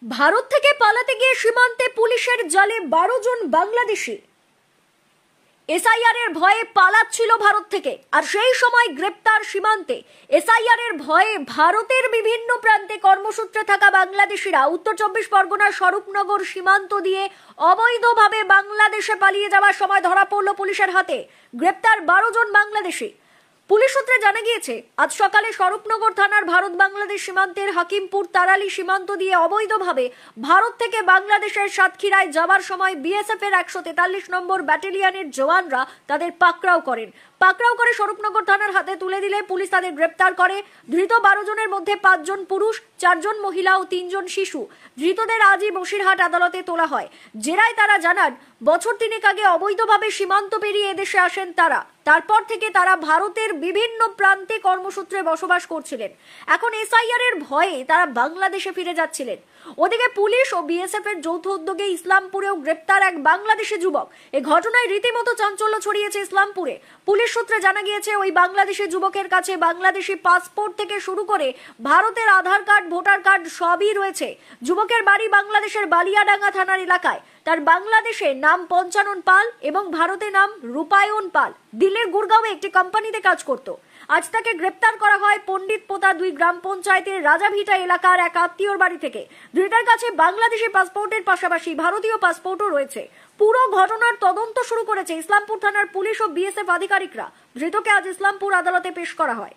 ভারত থেকে পালাতে গিয়ে সীমান্তে পুলিশের জালে 12 জন বাংলাদেশি এসআইআর এর ভয়ে পালাচ্ছিল ভারত থেকে। আর সেই সময় গ্রেপ্তার সীমান্তে। এসআইআর এর ভয়ে ভারতের বিভিন্ন প্রান্তে কর্মসূত্রে থাকা বাংলাদেশিরা উত্তর 24 পরগনার স্বরূপনগর সীমান্ত দিয়ে অবৈধভাবে বাংলাদেশে পালিয়ে যাওয়ার সময় ধরা পড়ল পুলিশের হাতে। গ্রেপ্তার 12 জন বাংলাদেশি। পুলিশ সূত্রে জানা গিয়েছে, আজ সকালে স্বরূপনগর থানার ভারত বাংলাদেশ সীমান্তের হাকিমপুর তারালি সীমান্ত দিয়ে অবৈধভাবে ভারত থেকে বাংলাদেশের সাতক্ষীরায় যাওয়ার সময় বিএসএফ এর 143 নম্বর ব্যাটালিয়নের জওয়ানরা তাদের পাকড়াও করেন। পাকড়াও করে স্বরূপনগর থানার হাতে তুলে দিলে পুলিশ তাদের গ্রেপ্তার করে। ধৃত 12 জনের মধ্যে 5 জন পুরুষ, 4 জন মহিলা ও 3 জন শিশু। ধৃতদের আজই বসিরহাট আদালতে তোলা হয়। জেরায় তারা জানান, বছর 3 আগে অবৈধভাবে সীমান্ত পেরিয়ে এদেশে আসেন তারা। তারপর থেকে তারা ভারতের বিভিন্ন প্রান্তে কর্মসূত্রে বসবাস করছিলেন। এখন এসআইআর এর ভয়ে তারা বাংলাদেশে ফিরে যাচ্ছিলেন। ওদিকে পুলিশ ও বিএসএফ এর যৌথ উদ্যোগে ইসলামপুরেও গ্রেপ্তার এক বাংলাদেশি যুবক। এই ঘটনায় রীতিমতো চাঞ্চল্য ছড়িয়েছে ইসলামপুরে। পুলিশ সূত্রে জানা গিয়েছে, ওই বাংলাদেশি যুবকের কাছে বাংলাদেশি পাসপোর্ট থেকে শুরু করে ভারতের আধার কার্ড, ভোটার কার্ড সবই রয়েছে। যুবকের বাড়ি বাংলাদেশের বালিয়াডাঙ্গা থানার এলাকায়। তার বাংলাদেশে নাম পঞ্চানন পাল এবং ভারতে নাম রূপায়ণ পাল। দিল্লির গুরগাঁওয়ে একটি কোম্পানিতে কাজ করত। আজ তাকে গ্রেপ্তার করা হয় পণ্ডিত পোতা 2 গ্রাম পঞ্চায়েতের রাজাভিটা এলাকার এক আত্মীয়র বাড়ি থেকে। ধৃতের কাছে বাংলাদেশি পাসপোর্টের পাশাপাশি ভারতীয় পাসপোর্টও রয়েছে। পুরো ঘটনার তদন্ত শুরু করেছে ইসলামপুর থানার পুলিশ ও বিএসএফ আধিকারিকরা। ধৃতকে আজ ইসলামপুর আদালতে পেশ করা হয়।